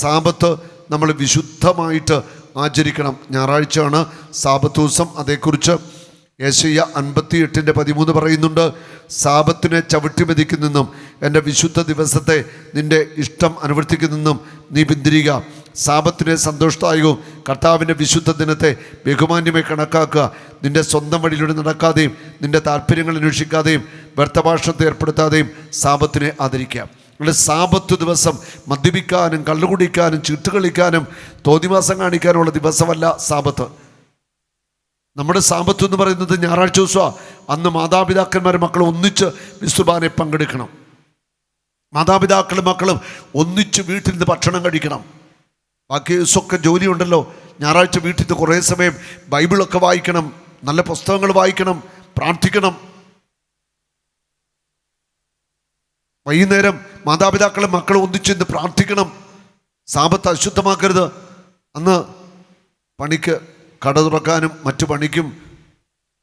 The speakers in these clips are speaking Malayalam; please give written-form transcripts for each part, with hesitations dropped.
സാബത്ത് നമ്മൾ വിശുദ്ധമായിട്ട് ആചരിക്കണം. ഞായറാഴ്ചയാണ് സാബത്ത് ദിവസം. അതേക്കുറിച്ച് യെശയ്യാ 58:13 പറയുന്നുണ്ട്, സാബത്തിനെ ചവിട്ടി മെതിക്കുന്നെന്നും എൻ്റെ വിശുദ്ധ ദിവസത്തെ നിൻ്റെ ഇഷ്ടം അനുവർത്തിക്കുന്നെന്നും നീ പിന്തിരിക. സാബത്തിനെ സന്തോഷദായകവും കർത്താവിൻ്റെ വിശുദ്ധ ദിനത്തെ ബഹുമാന്യമായി കണക്കാക്കുക. നിൻ്റെ സ്വന്തം വഴിയിലൂടെ നടക്കാതെയും നിൻ്റെ താല്പര്യങ്ങൾ അന്വേഷിക്കാതെയും വ്യർത്ഥഭാഷണത്തെ ഏർപ്പെടുത്താതെയും സാബത്തിനെ ആദരിക്കുക. നമ്മുടെ സാബത്ത് ദിവസം മദ്യപിക്കാനും കള്ളുകുടിക്കാനും ചീട്ടുകളിക്കാനും തോന്നിവാസം കാണിക്കാനുമുള്ള ദിവസമല്ല സാബത്ത്. നമ്മുടെ സാബത്ത് എന്ന് പറയുന്നത് ഞായറാഴ്ച ദിവസമാണ്. അന്ന് മാതാപിതാക്കന്മാരും മക്കളും ഒന്നിച്ച് വിസ്തുബാനെ പങ്കെടുക്കണം. മാതാപിതാക്കളും മക്കളും ഒന്നിച്ച് വീട്ടിൽ നിന്ന് ഭക്ഷണം കഴിക്കണം. ബാക്കി ദിവസമൊക്കെ ജോലിയുണ്ടല്ലോ. ഞായറാഴ്ച വീട്ടിൽ നിന്ന് കുറേ സമയം ബൈബിളൊക്കെ വായിക്കണം, നല്ല പുസ്തകങ്ങൾ വായിക്കണം, പ്രാർത്ഥിക്കണം. വൈകുന്നേരം മാതാപിതാക്കളും മക്കളും ഒന്നിച്ചിരുന്ന് പ്രാർത്ഥിക്കണം. സാബത്ത് അശുദ്ധമാക്കരുത്. അന്ന് പണിക്ക്, കട തുറക്കാനും മറ്റു പണിക്കും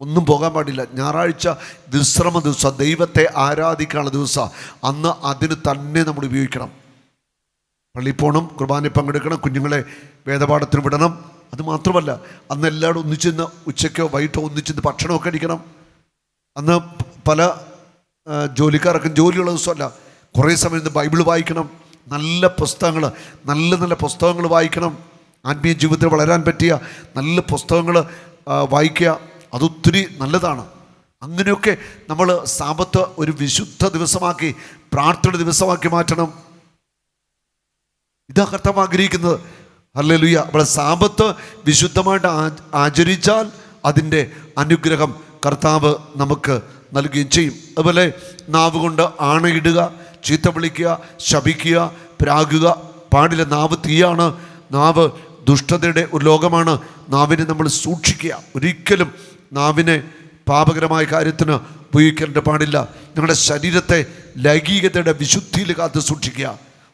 ഒന്നും പോകാൻ പാടില്ല. ഞായറാഴ്ച വിശ്രമ ദിവസം, ദൈവത്തെ ആരാധിക്കാനുള്ള ദിവസം. അന്ന് അതിന് തന്നെ നമ്മൾ ഉപയോഗിക്കണം. പള്ളിയിൽ പോകണം, കുർബാനയിൽ പങ്കെടുക്കണം, കുഞ്ഞുങ്ങളെ വേദപാഠത്തിന് വിടണം. അത് മാത്രമല്ല, അന്ന് എല്ലാവരും ഒന്നിച്ചിരുന്ന് ഉച്ചയ്ക്കോ വൈകിട്ടോ ഒന്നിച്ചിരുന്ന് ഭക്ഷണമൊക്കെ കഴിക്കണം. അന്ന് പല ജോലിക്കാർക്കും ജോലിയുള്ള ദിവസമല്ല. കുറേ സമയം ഇന്ന് ബൈബിൾ വായിക്കണം, നല്ല പുസ്തകങ്ങൾ, നല്ല നല്ല പുസ്തകങ്ങൾ വായിക്കണം. ആത്മീയ ജീവിതത്തിൽ വളരാൻ പറ്റിയ നല്ല പുസ്തകങ്ങൾ വായിക്കുക, അതൊത്തിരി നല്ലതാണ്. അങ്ങനെയൊക്കെ നമ്മൾ സാബത്ത് ഒരു വിശുദ്ധ ദിവസമാക്കി, പ്രാർത്ഥന ദിവസമാക്കി മാറ്റണം. ഇതാ കർത്താവ് ആഗ്രഹിക്കുന്നത്. ഹല്ലേലൂയ. അവിടെ സാബത്ത് വിശുദ്ധമായിട്ട് ആചരിച്ചാൽ അതിൻ്റെ അനുഗ്രഹം കർത്താവ് നമുക്ക് നൽകുകയും ചെയ്യും. അതുപോലെ നാവ് കൊണ്ട് ആണയിടുക, ചീത്ത വിളിക്കുക, ശപിക്കുക, പ്രാകുക പാടില്ല. നാവ് തീയാണ്. നാവ് ദുഷ്ടതയുടെ ഒരു ലോകമാണ്. നാവിനെ നമ്മൾ സൂക്ഷിക്കുക. ഒരിക്കലും നാവിനെ പാപകരമായ കാര്യത്തിന് ഉപയോഗിക്കേണ്ട പാടില്ല. നിങ്ങളുടെ ശരീരത്തെ ലൈംഗികതയുടെ വിശുദ്ധിയിൽ കാത്ത് സൂക്ഷിക്കുക.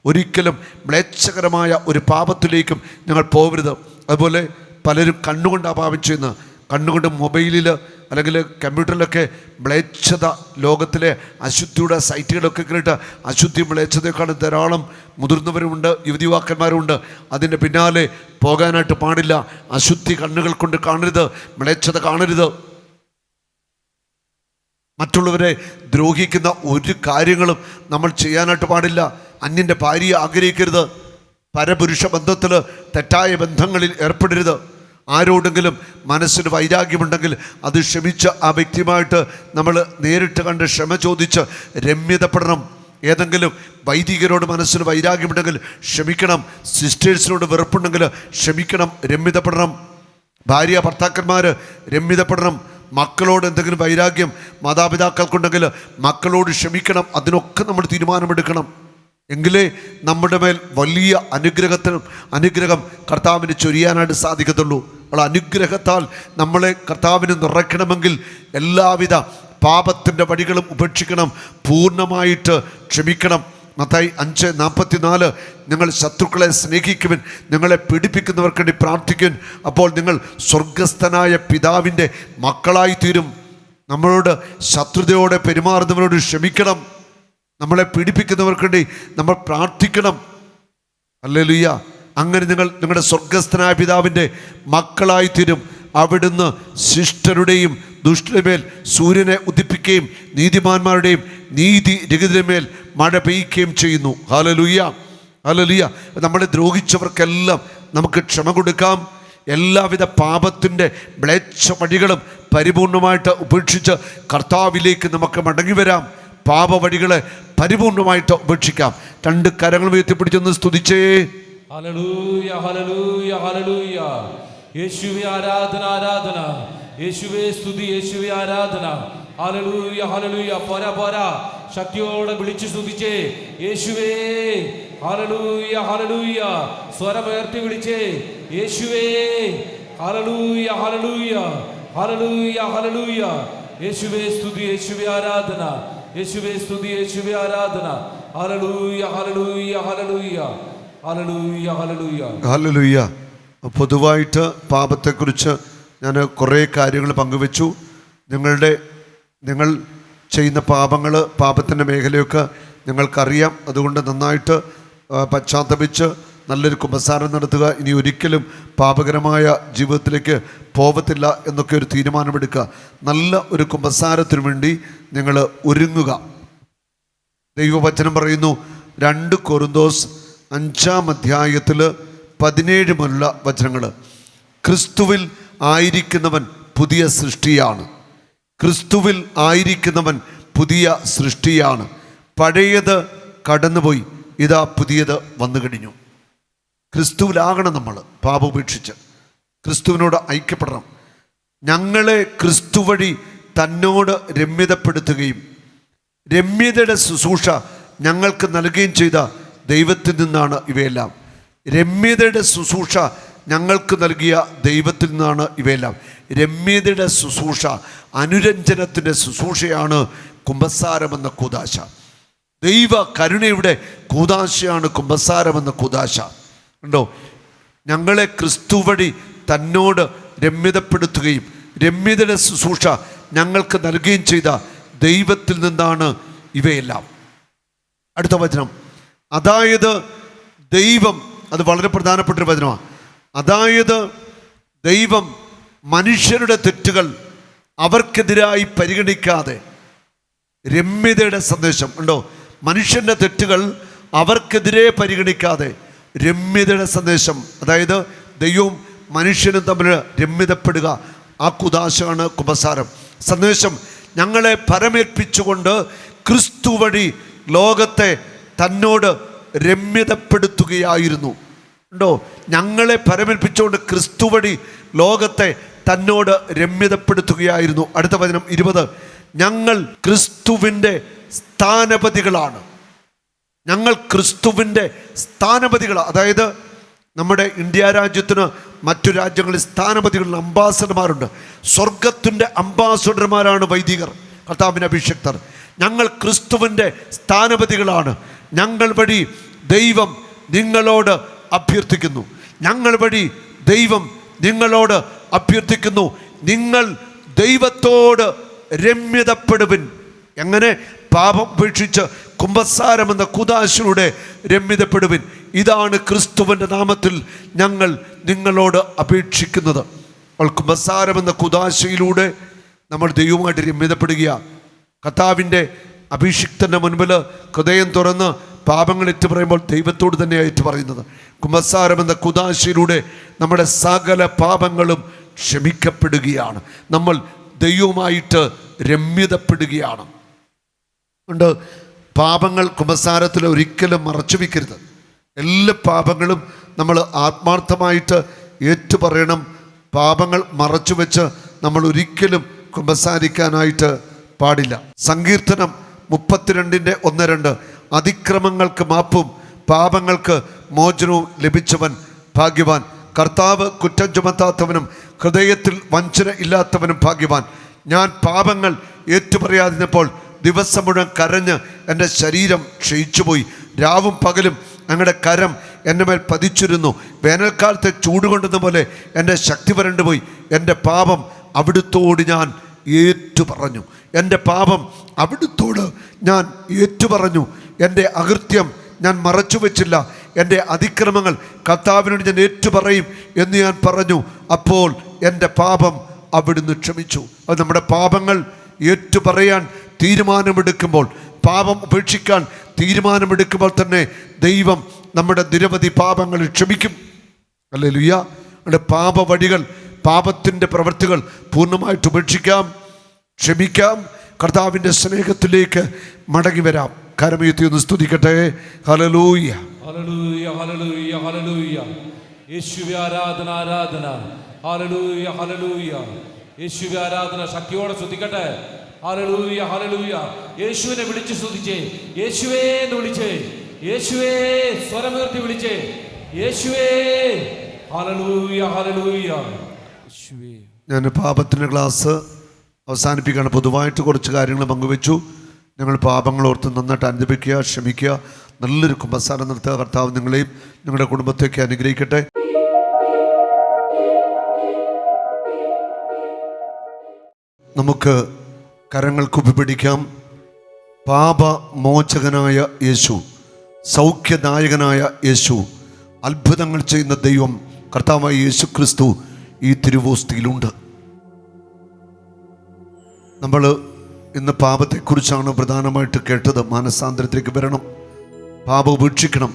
ഒരിക്കലും മ്ലേച്ഛകരമായ ഒരു പാപത്തിലേക്കും ഞങ്ങൾ പോകരുത്. അതുപോലെ പലരും കണ്ണുകൊണ്ടാണ് പാപം ചെയ്യുന്നത്. കണ്ണുകൊണ്ട് മൊബൈലിൽ അല്ലെങ്കിൽ കമ്പ്യൂട്ടറിലൊക്കെ മ്ലേച്ഛത, ലോകത്തിലെ അശുദ്ധിയുടെ സൈറ്റുകളൊക്കെ കേട്ട് അശുദ്ധി മ്ലേച്ഛതയൊക്കെയാണ്. ധാരാളം മുതിർന്നവരുമുണ്ട്, യുവതിവാക്കന്മാരുമുണ്ട്. അതിൻ്റെ പിന്നാലെ പോകാനായിട്ട് പാടില്ല. അശുദ്ധി കണ്ണുകൾ കൊണ്ട് കാണരുത്, മ്ലേച്ഛത കാണരുത്. മറ്റുള്ളവരെ ദ്രോഹിക്കുന്ന ഒരു കാര്യങ്ങളും നമ്മൾ ചെയ്യാനായിട്ട് പാടില്ല. അന്യൻ്റെ ഭാര്യയെ ആഗ്രഹിക്കരുത്. പരപുരുഷ ബന്ധത്തിൽ, തെറ്റായ ബന്ധങ്ങളിൽ ഏർപ്പെടരുത്. ആരോടെങ്കിലും മനസ്സിന് വൈരാഗ്യമുണ്ടെങ്കിൽ അത് ക്ഷമിച്ച് ആ വ്യക്തിയുമായിട്ട് നമ്മൾ നേരിട്ട് കണ്ട് ക്ഷമ ചോദിച്ച് രമ്യതപ്പെടണം. ഏതെങ്കിലും വൈദികരോട് മനസ്സിന് വൈരാഗ്യമുണ്ടെങ്കിൽ ക്ഷമിക്കണം. സിസ്റ്റേഴ്സിനോട് വെറുപ്പുണ്ടെങ്കിൽ ക്ഷമിക്കണം, രമ്യതപ്പെടണം. ഭാര്യ ഭർത്താക്കന്മാർ രമ്യതപ്പെടണം. മക്കളോട് എന്തെങ്കിലും വൈരാഗ്യം മാതാപിതാക്കൾക്കുണ്ടെങ്കിൽ മക്കളോട് ക്ഷമിക്കണം. അതിനൊക്കെ നമ്മൾ തീരുമാനമെടുക്കണം. എങ്കിലേ നമ്മുടെ മേൽ വലിയ അനുഗ്രഹം കർത്താവിന് ചൊരിയാനായിട്ട് സാധിക്കത്തുള്ളൂ. അപ്പോൾ അനുഗ്രഹത്താൽ നമ്മളെ കർത്താവിന് നിറയ്ക്കണമെങ്കിൽ എല്ലാവിധ പാപത്തിൻ്റെ വഴികളും ഉപേക്ഷിക്കണം, പൂർണ്ണമായിട്ട് ക്ഷമിക്കണം. മത്തായി 5:44 നിങ്ങൾ ശത്രുക്കളെ സ്നേഹിക്കുവിൻ, നിങ്ങളെ പീഡിപ്പിക്കുന്നവർക്ക് വേണ്ടി പ്രാർത്ഥിക്കുവിൻ, അപ്പോൾ നിങ്ങൾ സ്വർഗസ്ഥനായ പിതാവിൻ്റെ മക്കളായിത്തീരും. നമ്മളോട് ശത്രുതയോടെ പെരുമാറുന്നവരോട് ക്ഷമിക്കണം. നമ്മളെ പീഡിപ്പിക്കുന്നവർക്ക് വേണ്ടി നമ്മൾ പ്രാർത്ഥിക്കണം. ഹല്ലേലൂയ. അങ്ങനെ നിങ്ങൾ നിങ്ങളുടെ സ്വർഗസ്ഥനായ പിതാവിൻ്റെ മക്കളായിത്തീരും. അവിടുന്ന് ശിഷ്ടരുടെയും ദുഷ്ടരുമേൽ സൂര്യനെ ഉദിപ്പിക്കുകയും നീതിമാന്മാരുടെയും നീതി രഹിതരുമേൽ മഴ പെയ്യുകയും ചെയ്യുന്നു. Hallelujah, hallelujah. നമ്മളെ ദ്രോഹിച്ചവർക്കെല്ലാം നമുക്ക് ക്ഷമ കൊടുക്കാം. എല്ലാവിധ പാപത്തിൻ്റെ മ്ലേച്ഛ വഴികളും പരിപൂർണമായിട്ട് ഉപേക്ഷിച്ച് കർത്താവിലേക്ക് നമുക്ക് മടങ്ങി വരാം. പാപവഴികളെ പരിപൂർണമായിട്ട് ഉപേക്ഷിക്കാം. രണ്ട് കരങ്ങൾ ഉയർത്തിപ്പിടിച്ചൊന്ന് സ്തുതിച്ചേ. ഹല്ലേലൂയ, ഹല്ലേലൂയ, ഹല്ലേലൂയ. യേശുവേ ആരാധന, ആരാധന. യേശുവേ സ്തുതി, യേശുവേ ആരാധന. ഹല്ലേലൂയ, ഹല്ലേലൂയ. പോരാ പോരാ, ശക്തിയോടെ വിളിച്ചു സ്തുതിച്ചേ. യേശുവേ, ഹല്ലേലൂയ, ഹല്ലേലൂയ. സ്വരമുയർത്തി വിളിച്ചേ. യേശുവേ, ഹല്ലേലൂയ, ഹല്ലേലൂയ, ഹല്ലേലൂയ, ഹല്ലേലൂയ. യേശുവേ സ്തുതി, യേശുവേ ആരാധന. യേശുവേ സ്തുതി, യേശുവേ ആരാധന. ഹല്ലേലൂയ, ഹല്ലേലൂയ, ഹല്ലേലൂയ, ഹല്ലേലൂയ, ഹല്ലേലൂയ, ഹല്ലേലൂയ. പൊതുവായിട്ട് പാപത്തെക്കുറിച്ച് ഞാൻ കുറേ കാര്യങ്ങൾ പങ്കുവെച്ചു. നിങ്ങൾ ചെയ്യുന്ന പാപത്തിൻ്റെ മേഖലയൊക്കെ നിങ്ങൾക്കറിയാം. അതുകൊണ്ട് നന്നായിട്ട് പശ്ചാത്തപിച്ച് നല്ലൊരു കുമ്പസാരം നടത്തുക. ഇനി ഒരിക്കലും പാപകരമായ ജീവിതത്തിലേക്ക് പോകത്തില്ല എന്നൊക്കെ ഒരു തീരുമാനമെടുക്കുക. നല്ല ഒരു കുമ്പസാരത്തിനു വേണ്ടി നിങ്ങൾ ഒരുങ്ങുക. ദൈവവചനം പറയുന്നു 2 കൊരിന്തോസ് 5-17 മുതലുള്ള വചനങ്ങൾ, ക്രിസ്തുവിൽ ആയിരിക്കുന്നവൻ പുതിയ സൃഷ്ടിയാണ്. ക്രിസ്തുവിൽ ആയിരിക്കുന്നവൻ പുതിയ സൃഷ്ടിയാണ്. പഴയത് കടന്നുപോയി, ഇതാ പുതിയത് വന്നു കഴിഞ്ഞു. ക്രിസ്തുവിലാകണം നമ്മൾ. പാപം ഉപേക്ഷിച്ച് ക്രിസ്തുവിനോട് ഐക്യപ്പെടണം. ഞങ്ങളെ ക്രിസ്തു വഴി തന്നോട് രമ്യതപ്പെടുത്തുകയും രമ്യതയുടെ ശുശ്രൂഷ ഞങ്ങൾക്ക് നൽകുകയും ചെയ്ത ദൈവത്തിൽ നിന്നാണ് ഇവയെല്ലാം. രമ്യതയുടെ ശുശ്രൂഷ ഞങ്ങൾക്ക് നൽകിയ ദൈവത്തിൽ നിന്നാണ് ഇവയെല്ലാം. രമ്യതയുടെ ശുശ്രൂഷ, അനുരഞ്ജനത്തിൻ്റെ ശുശ്രൂഷയാണ് കുമ്പസാരമെന്ന കൂദാശ. ദൈവ കരുണയുടെ കൂദാശയാണ് കുമ്പസാരമെന്ന കൂദാശ. ഉണ്ടോ? ഞങ്ങളെ ക്രിസ്തു വഴി തന്നോട് രമ്യതപ്പെടുത്തുകയും രമ്യതയുടെ ശുശ്രൂഷ ഞങ്ങൾക്ക് നൽകുകയും ചെയ്ത ദൈവത്തിൽ നിന്നാണ് ഇവയെല്ലാം. അടുത്ത വചനം, അതായത് ദൈവം, അത് വളരെ പ്രധാനപ്പെട്ടൊരു വചനമാണ്. അതായത് ദൈവം മനുഷ്യരുടെ തെറ്റുകൾ അവർക്കെതിരായി പരിഗണിക്കാതെ, രമ്യതയുടെ സന്ദേശം ഉണ്ടോ? മനുഷ്യൻ്റെ തെറ്റുകൾ അവർക്കെതിരെ പരിഗണിക്കാതെ രമ്യതയുടെ സന്ദേശം, അതായത് ദൈവവും മനുഷ്യനും തമ്മിൽ രമ്യതപ്പെടുക, ആ കുദാശയാണ് കുമ്പസാരം. സന്ദേശം ഞങ്ങളെ പരമേൽപ്പിച്ചുകൊണ്ട് ക്രിസ്തു വഴി ലോകത്തെ തന്നോട് രമ്യതപ്പെടുത്തുകയായിരുന്നു. ഉണ്ടോ? ഞങ്ങളെ പരമേൽപ്പിച്ചുകൊണ്ട് ക്രിസ്തു വഴി ലോകത്തെ തന്നോട് രമ്യതപ്പെടുത്തുകയായിരുന്നു. അടുത്ത വചനം 20, ഞങ്ങൾ ക്രിസ്തുവിൻ്റെ സ്ഥാനപതികളാണ്. ഞങ്ങൾ ക്രിസ്തുവിൻ്റെ സ്ഥാനപതികളാണ്. അതായത് നമ്മുടെ ഇന്ത്യ രാജ്യത്തിന് മറ്റു രാജ്യങ്ങളിൽ സ്ഥാനപതികളിൽ അംബാസഡർമാരുണ്ട്. സ്വർഗത്തിൻ്റെ അംബാസഡർമാരാണ് വൈദികർ, കർത്താവിൻ്റെ അഭിഷിക്തർ. ഞങ്ങൾ ക്രിസ്തുവിൻ്റെ സ്ഥാനപതികളാണ്. ഞങ്ങൾ വഴി ദൈവം നിങ്ങളോട് അഭ്യർത്ഥിക്കുന്നു. ഞങ്ങൾ വഴി ദൈവം നിങ്ങളോട് അഭ്യർത്ഥിക്കുന്നു, നിങ്ങൾ ദൈവത്തോട് രമ്യതപ്പെടുവിൻ. എങ്ങനെ? പാപം ഉപേക്ഷിച്ച് കുമ്പസാരമെന്ന കൂദാശയിലൂടെ രമ്യതപ്പെടുവിൻ. ഇതാണ് ക്രിസ്തുവിൻ്റെ നാമത്തിൽ ഞങ്ങൾ നിങ്ങളോട് അപേക്ഷിക്കുന്നത്. അപ്പോൾ കുമ്പസാരമെന്ന കൂദാശയിലൂടെ നമ്മൾ ദൈവവുമായിട്ട് രമ്യതപ്പെടുകയാണ്. കർത്താവിൻ്റെ അഭിഷിക്തൻ്റെ മുൻപിൽ ഹൃദയം തുറന്ന് പാപങ്ങൾ ഏറ്റു പറയുമ്പോൾ ദൈവത്തോട് തന്നെയാണ് ഏറ്റു പറയുന്നത്. കുമ്പസാരമെന്ന കൂദാശയിലൂടെ നമ്മുടെ സകല പാപങ്ങളും ക്ഷമിക്കപ്പെടുകയാണ്. നമ്മൾ ദൈവവുമായിട്ട് രമ്യതപ്പെടുകയാണ്. ഉണ്ട്, പാപങ്ങൾ കുമ്പസാരത്തിൽ ഒരിക്കലും മറച്ചു വയ്ക്കരുത്. എല്ലാ പാപങ്ങളും നമ്മൾ ആത്മാർത്ഥമായിട്ട് ഏറ്റുപറയണം. പാപങ്ങൾ മറച്ചു വെച്ച് നമ്മൾ ഒരിക്കലും കുമ്പസാരിക്കാനായിട്ട് പാടില്ല. സങ്കീർത്തനം 32:1-2, അതിക്രമങ്ങൾക്ക് മാപ്പും പാപങ്ങൾക്ക് മോചനവും ലഭിച്ചവൻ ഭാഗ്യവാൻ. കർത്താവ് കുറ്റം ചുമത്താത്തവനും ഹൃദയത്തിൽ വഞ്ചന ഇല്ലാത്തവനും ഭാഗ്യവാൻ. ഞാൻ പാപങ്ങൾ ഏറ്റുപറയാതിരുന്നപ്പോൾ ദിവസം മുഴുവൻ കരഞ്ഞ് എൻ്റെ ശരീരം ക്ഷയിച്ചുപോയി. രാവും പകലും അങ്ങയുടെ കരം എൻ്റെ മേൽ പതിച്ചിരുന്നു. വേനൽക്കാലത്തെ ചൂടുകൊണ്ടെന്ന പോലെ എൻ്റെ ശക്തി വരണ്ടുപോയി. എൻ്റെ പാപം അവിടുത്തോട് ഞാൻ ഏറ്റുപറഞ്ഞു. എൻ്റെ പാപം അവിടുത്തോട് ഞാൻ ഏറ്റുപറഞ്ഞു. എൻ്റെ അകൃത്യം ഞാൻ മറച്ചു വെച്ചില്ല. എൻ്റെ അതിക്രമങ്ങൾ കർത്താവിനോട് ഞാൻ ഏറ്റുപറയും എന്ന് ഞാൻ പറഞ്ഞു. അപ്പോൾ എൻ്റെ പാപം അവിടുന്ന് ക്ഷമിച്ചു. അത് നമ്മുടെ പാപങ്ങൾ ഏറ്റുപറയാൻ തീരുമാനമെടുക്കുമ്പോൾ, പാപം ഉപേക്ഷിക്കാൻ തീരുമാനമെടുക്കുമ്പോൾ തന്നെ ദൈവം നമ്മുടെ നിരവധി പാപങ്ങൾ ക്ഷമിക്കും. ഹല്ലേലൂയ. നമ്മുടെ പാപ വഴികൾ, പാപത്തിൻ്റെ പ്രവൃത്തികൾ പൂർണ്ണമായിട്ട് ഉപേക്ഷിക്കാം, ക്ഷമിക്കാം, കർത്താവിൻ്റെ സ്നേഹത്തിലേക്ക് മടങ്ങി വരാം. കരമുയർത്തി ഒന്ന് സ്തുതിക്കട്ടെ. ഹല്ലേലൂയ, ഹല്ലേലൂയ, ഹല്ലേലൂയ, ഹല്ലേലൂയ. യേശുവേ ആരാധന, ആരാധന. ഹല്ലേലൂയ, ഹല്ലേലൂയ. യേശുവേ ആരാധന. ശക്തിയോടെ സ്തുതിക്കട്ടെ. ഹല്ലേലൂയ, ഹല്ലേലൂയ. യേശുവിനെ വിളിച്ച് സ്തുതിച്ചേ. യേശുവേ എന്ന് വിളിച്ചേ. യേശുവേ സ്വരമുയർത്തി വിളിച്ചേ. യേശുവേ. ഹല്ലേലൂയ, ഹല്ലേലൂയ. യേശുവേ. ഞാൻ പാപത്തിൻ്റെ ക്ലാസ് അവസാനിപ്പിക്കുകയാണ്. പൊതുവായിട്ട് കുറച്ച് കാര്യങ്ങൾ പങ്കുവെച്ചു. ഞങ്ങൾ പാപങ്ങൾ ഓർത്ത് നന്നായിട്ട് അനുഭവിക്കുക, ക്ഷമിക്കുക, നല്ലൊരു കുമ്പസാരം നടത്തുക. കർത്താവ് നിങ്ങളെയും നിങ്ങളുടെ കുടുംബത്തെയൊക്കെ അനുഗ്രഹിക്കട്ടെ. നമുക്ക് കരങ്ങൾ കുപ്പിപ്പിടിക്കാം. പാപമോചകനായ യേശു, സൗഖ്യദായകനായ യേശു, അത്ഭുതങ്ങൾ ചെയ്യുന്ന ദൈവം കർത്താവായ യേശു ക്രിസ്തു ഈ തിരുവോസ്തിയിലുണ്ട്. നമ്മൾ ഇന്ന് പാപത്തെക്കുറിച്ചാണ് പ്രധാനമായിട്ട് കേട്ടത്. മാനസാന്തരത്തിലേക്ക് വരണം, പാപം ഉപേക്ഷിക്കണം,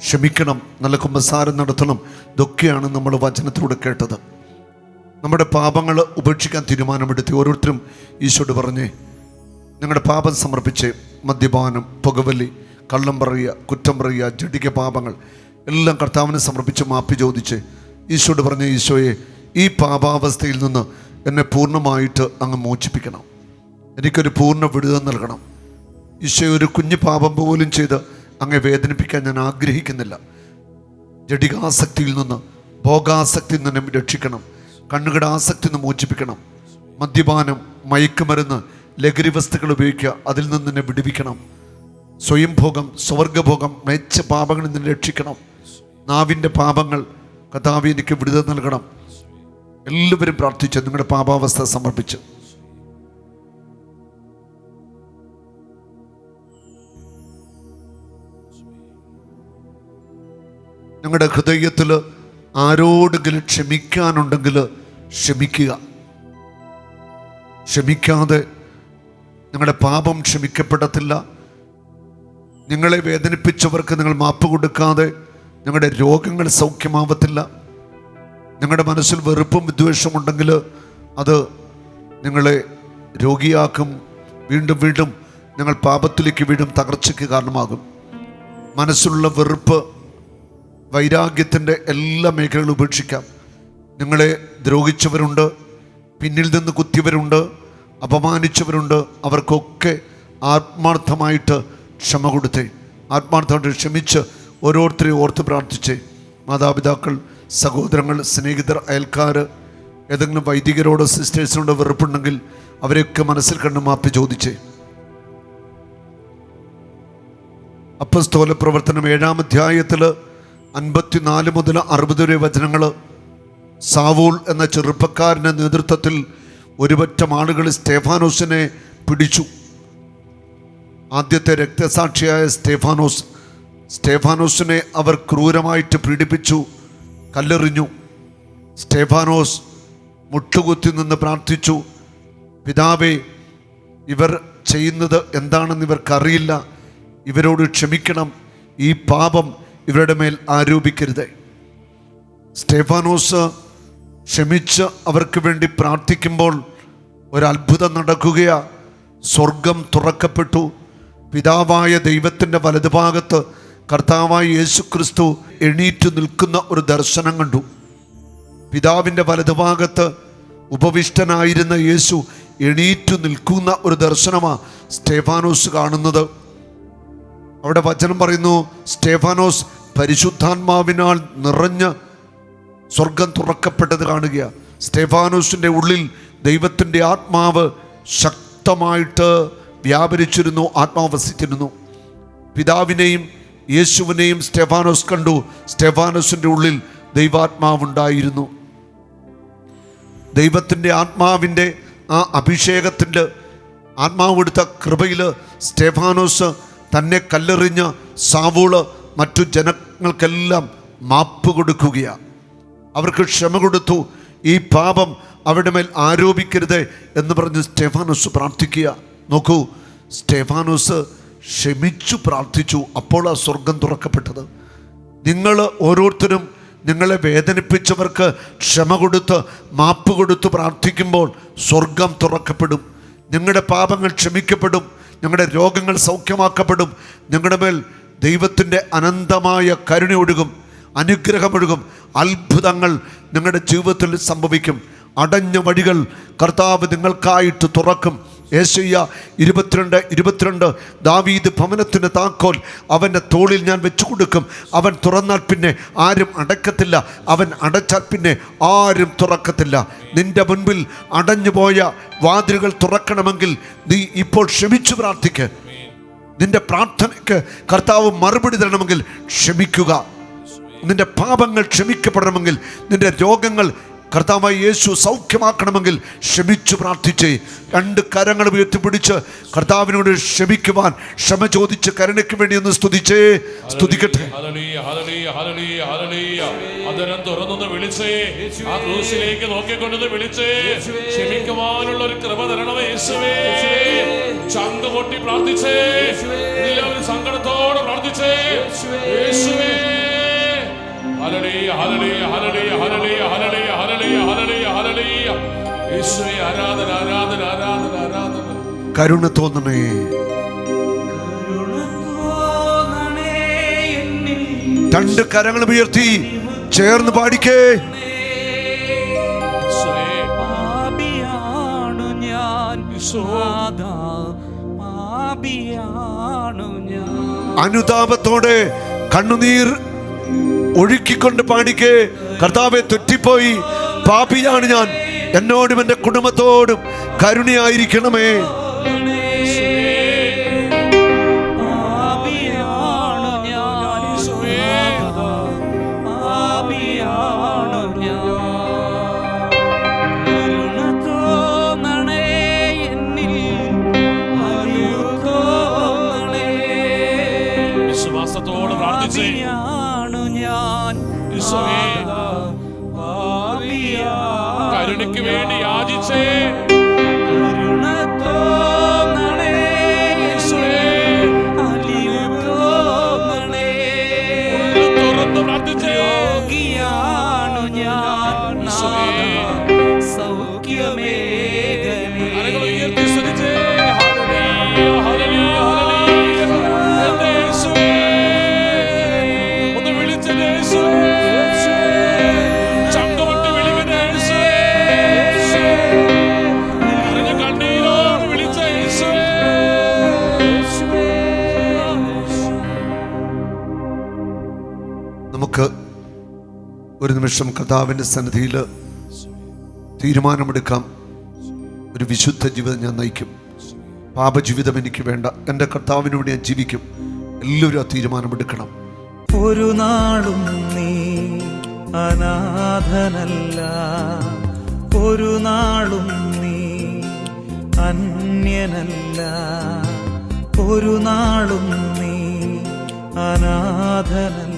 ക്ഷമിക്കണം, നല്ല കുമ്പസാരം നടത്തണം. ഇതൊക്കെയാണ് നമ്മൾ വചനത്തിലൂടെ കേട്ടത്. നമ്മുടെ പാപങ്ങൾ ഉപേക്ഷിക്കാൻ തീരുമാനമെടുത്തി ഓരോരുത്തരും ഈശോയോട് പറഞ്ഞേ, ഞങ്ങളുടെ പാപം സമർപ്പിച്ച് മദ്യപാനം, പുകവലി, കള്ളം പറയുക, കുറ്റം പറയുക, ജഡിക പാപങ്ങൾ എല്ലാം കർത്താവിനെ സമർപ്പിച്ച് മാപ്പി ചോദിച്ച് ഈശോയോട് പറഞ്ഞ, ഈശോയെ, ഈ പാപാവസ്ഥയിൽ നിന്ന് എന്നെ പൂർണ്ണമായിട്ട് അങ്ങ് മോചിപ്പിക്കണം, എനിക്കൊരു പൂർണ്ണ വിടുതൽ നൽകണം. ഈശോയെ, ഒരു കുഞ്ഞു പാപം പോലും ചെയ്ത് അങ്ങേ വേദനിപ്പിക്കാൻ ഞാൻ ആഗ്രഹിക്കുന്നില്ല. ജഡികാസക്തിയിൽ നിന്ന്, ഭോഗാസക്തിയിൽ നിന്ന് എന്നെ രക്ഷിക്കണം, കണ്ണുകളുടെ ആസക്തി നിന്ന് മോചിപ്പിക്കണം. മദ്യപാനം, മയക്കുമരുന്ന്, ലഹരി വസ്തുക്കൾ ഉപയോഗിക്കുക, അതിൽ നിന്ന് എന്നെ വിടുവിക്കണം. സ്വയംഭോഗം, സ്വർഗഭോഗം, മെച്ച പാപങ്ങളിൽ നിന്ന് രക്ഷിക്കണം. നാവിൻ്റെ പാപങ്ങൾ കർത്താവേ എനിക്ക് വിടുതൽ നൽകണം. എല്ലാവരും പ്രാർത്ഥിച്ച് നിങ്ങളുടെ പാപാവസ്ഥ സമർപ്പിച്ച് ഞങ്ങളുടെ ഹൃദയത്തിൽ ആരോടെങ്കിലും ക്ഷമിക്കാനുണ്ടെങ്കിൽ ക്ഷമിക്കുക. ക്ഷമിക്കാതെ നിങ്ങളുടെ പാപം ക്ഷമിക്കപ്പെടത്തില്ല. നിങ്ങളെ വേദനിപ്പിച്ചവർക്ക് നിങ്ങൾ മാപ്പ് കൊടുക്കാതെ നിങ്ങളുടെ രോഗങ്ങൾ സൗഖ്യമാവത്തില്ല. നിങ്ങളുടെ മനസ്സിൽ വെറുപ്പും വിദ്വേഷമുണ്ടെങ്കിൽ അത് നിങ്ങളെ രോഗിയാക്കും. വീണ്ടും വീണ്ടും നിങ്ങൾ പാപത്തിലേക്ക് വീണ്ടും തകർച്ചയ്ക്ക് കാരണമാകും. മനസ്സിലുള്ള വെറുപ്പ്, വൈരാഗ്യത്തിൻ്റെ എല്ലാ മേഖലകളും ഉപേക്ഷിക്കാം. നിങ്ങളെ ദ്രോഹിച്ചവരുണ്ട്, പിന്നിൽ നിന്ന് കുത്തിയവരുണ്ട്, അപമാനിച്ചവരുണ്ട്. അവർക്കൊക്കെ ആത്മാർത്ഥമായിട്ട് ക്ഷമ കൊടുത്തേ, ആത്മാർത്ഥമായിട്ട് ക്ഷമിച്ച് ഓരോരുത്തരെയും ഓർത്ത് പ്രാർത്ഥിച്ചേ. മാതാപിതാക്കൾ, സഹോദരങ്ങൾ, സ്നേഹിതർ, അയൽക്കാർ, ഏതെങ്കിലും വൈദികരോടോ സിസ്റ്റേഴ്സിനോടോ വെറുപ്പുണ്ടെങ്കിൽ അവരെയൊക്കെ മനസ്സിൽ കണ്ട് മാപ്പ് ചോദിച്ചേ. അപ്പോസ്തല പ്രവർത്തനം 7-ാം അധ്യായത്തിൽ 54 മുതൽ 60 വരെ വചനങ്ങൾ. സാവൂൾ എന്ന ചെറുപ്പക്കാരൻ്റെ നേതൃത്വത്തിൽ ഒരുപറ്റം ആളുകൾ സ്തേഫാനോസിനെ പിടിച്ചു. ആദ്യത്തെ രക്തസാക്ഷിയായ സ്തേഫാനോസിനെ അവർ ക്രൂരമായിട്ട് പീഡിപ്പിച്ചു, കല്ലെറിഞ്ഞു. സ്തേഫാനോസ് മുട്ടുകുത്തി നിന്ന് പ്രാർത്ഥിച്ചു, പിതാവേ, ഇവർ ചെയ്യുന്നത് എന്താണെന്ന് ഇവർക്കറിയില്ല, ഇവരോട് ക്ഷമിക്കണം, ഈ പാപം ഇവരുടെ മേൽ ആരോപിക്കരുത്. സ്തേഫാനോസ് ക്ഷമിച്ച് അവർക്ക് വേണ്ടി പ്രാർത്ഥിക്കുമ്പോൾ ഒരത്ഭുതം നടക്കുകയാ. സ്വർഗം തുറക്കപ്പെട്ടു. പിതാവായ ദൈവത്തിൻ്റെ വലതുഭാഗത്ത് കർത്താവായ യേശു ക്രിസ്തു എണീറ്റ് നിൽക്കുന്ന ഒരു ദർശനം കണ്ടു. പിതാവിൻ്റെ വലതുഭാഗത്ത് ഉപവിഷ്ടനായിരുന്ന യേശു എണീറ്റു നിൽക്കുന്ന ഒരു ദർശനമാണ് സ്തേഫാനോസ് കാണുന്നത്. അവിടെ വചനം പറയുന്നു, സ്തേഫാനോസ് പരിശുദ്ധാത്മാവിനാൽ നിറഞ്ഞ് സ്വർഗം തുറക്കപ്പെട്ടത് കാണുകയാണ്. സ്തേഫാനോസിൻ്റെ ഉള്ളിൽ ദൈവത്തിൻ്റെ ആത്മാവ് ശക്തമായിട്ട് വ്യാപരിച്ചിരുന്നു, ആത്മാവ് വസിച്ചിരുന്നു. പിതാവിനെയും യേശുവിനെയും സ്തേഫാനോസ് കണ്ടു. സ്തേഫാനോസിൻ്റെ ഉള്ളിൽ ദൈവാത്മാവുണ്ടായിരുന്നു. ദൈവത്തിൻ്റെ ആത്മാവിൻ്റെ ആ അഭിഷേകത്തിൻ്റെ ആത്മാവ് കൊടുത്ത കൃപയിൽ സ്തേഫാനോസ് തന്നെ കല്ലെറിഞ്ഞ സാവൂള് മറ്റു ജനങ്ങൾക്കെല്ലാം മാപ്പ് കൊടുക്കുകയാണ്. അവർക്ക് ക്ഷമ കൊടുത്തു. ഈ പാപം അവരുടെ മേൽ ആരോപിക്കരുത് എന്ന് പറഞ്ഞ് സ്തേഫാനോസ് പ്രാർത്ഥിക്കുക. നോക്കൂ, സ്തേഫാനോസ് ക്ഷമിച്ചു പ്രാർത്ഥിച്ചു. അപ്പോൾ ആ സ്വർഗം തുറക്കപ്പെട്ടത്. നിങ്ങൾ ഓരോരുത്തരും നിങ്ങളെ വേദനിപ്പിച്ചവർക്ക് ക്ഷമ കൊടുത്ത് മാപ്പ് കൊടുത്ത് പ്രാർത്ഥിക്കുമ്പോൾ സ്വർഗം തുറക്കപ്പെടും. നിങ്ങളുടെ പാപങ്ങൾ ക്ഷമിക്കപ്പെടും, നിങ്ങളുടെ രോഗങ്ങൾ സൗഖ്യമാക്കപ്പെടും, നിങ്ങളുടെ മേൽ ദൈവത്തിൻ്റെ അനന്തമായ കരുണ ഒഴുകും, അനുഗ്രഹമൊഴുകും. അത്ഭുതങ്ങൾ നിങ്ങളുടെ ജീവിതത്തിൽ സംഭവിക്കും. അടഞ്ഞ വഴികൾ കർത്താവ് നിങ്ങൾക്കായിട്ട് തുറക്കും. യേശയ്യ 22:22 ദാവീദ് ഭവനത്തിൻ്റെ താക്കോൽ അവൻ്റെ തോളിൽ ഞാൻ വെച്ചു കൊടുക്കും. അവൻ തുറന്നാൽ പിന്നെ ആരും അടക്കത്തില്ല, അവൻ അടച്ചാൽ പിന്നെ ആരും തുറക്കത്തില്ല. നിന്റെ മുൻപിൽ അടഞ്ഞുപോയ വാതിലുകൾ തുറക്കണമെങ്കിൽ നീ ഇപ്പോൾ ക്ഷമിച്ചു പ്രാർത്ഥിക്ക്. നിന്റെ പ്രാർത്ഥനയ്ക്ക് കർത്താവ് മറുപടി തരണമെങ്കിൽ ക്ഷമിക്കുക. നിന്റെ പാപങ്ങൾ ക്ഷമിക്കപ്പെടണമെങ്കിൽ, നിന്റെ രോഗങ്ങൾ കർത്താവായ യേശു സൗഖ്യമാക്കണമെങ്കിൽ ക്ഷമിച്ചു പ്രാർത്ഥിച്ചേ. 2 കരങ്ങൾ ഉയർത്തിപ്പിടിച്ച് കർത്താവിനോട് ക്ഷമിക്കുവാൻ ക്ഷമ ചോദിച്ച് കരുണയ്ക്ക് വേണ്ടി ഒന്ന് സ്തുതിക്കട്ടെ. തുറന്നൊന്ന് വിളിച്ചേ, ആ ക്രൂസിലേക്ക് നോക്കിക്കൊണ്ടൊന്ന് വിളിച്ചേ, ക്ഷമിക്കുവാനുള്ള ഒരു കൃപ തരണമേ യേശുവേ. ചങ്ക് പൊട്ടി പ്രാർത്ഥിച്ചേ, എല്ലാവരും സങ്കടത്തോടെ പ്രാർത്ഥിച്ചേ യേശുവേ. ഹല്ലേലൂയ ഹല്ലേലൂയ ഹല്ലേലൂയ ഹല്ലേലൂയ ഹല്ലേലൂയ ഹല്ലേലൂയ ഹല്ലേലൂയ യേശുവേ. ആരാധന ആരാധന ആരാധന ആരാധന. കരുണ തോന്നണേ. 2 കരങ്ങൾ ഉയർത്തി ചേർന്ന് പാടിക്കേ. അനുതാപത്തോടെ കണ്ണുനീർ ഒഴുക്കിക്കൊണ്ട് പാടിക്കേ. കർത്താവെ, തെറ്റിപ്പോയി, പാപിയാണ് ഞാൻ, എന്നോടും എൻ്റെ കുടുംബത്തോടും കരുണയായിരിക്കണമേ. വിശ്വാസത്തോടെ പ്രാർത്ഥിച്ചേ. കരുണയ്ക്ക് വേണ്ടി യാചിച്ചേ. തുറന്ന് പ്രാർത്ഥിച്ചേ. അരകൾ ഉയർത്തി സ്തുതിച്ചേ. ഹല്ലേലൂയ ഹല്ലേലൂയ ഹല്ലേലൂയ. എന്റെ യേശുവേ, ഒന്ന് വിളിച്ചേ യേശുവേ. ചങ്കമൊട്ടി വിളിക്കട്ടെ യേശുവേ. കരഞ്ഞ കണ്ണീരോട് വിളിച്ചേ യേശുവേ. നമുക്ക് ഒരു നിമിഷം കർത്താവിൻ്റെ സന്നിധിയിൽ തീരുമാനമെടുക്കാം. ഒരു വിശുദ്ധ ജീവിതം ഞാൻ നയിക്കും, പാപജീവിതം എനിക്ക് വേണ്ട, എൻ്റെ കർത്താവിന് വേണ്ടി ഞാൻ ജീവിക്കും. എല്ലാവരും ആ തീരുമാനമെടുക്കണം. ഒരു നാളും നീ അനാഥനല്ല, ഒരു നാളും നീ അന്യനല്ല, ഒരു നാളും നീ അനാഥനല്ല.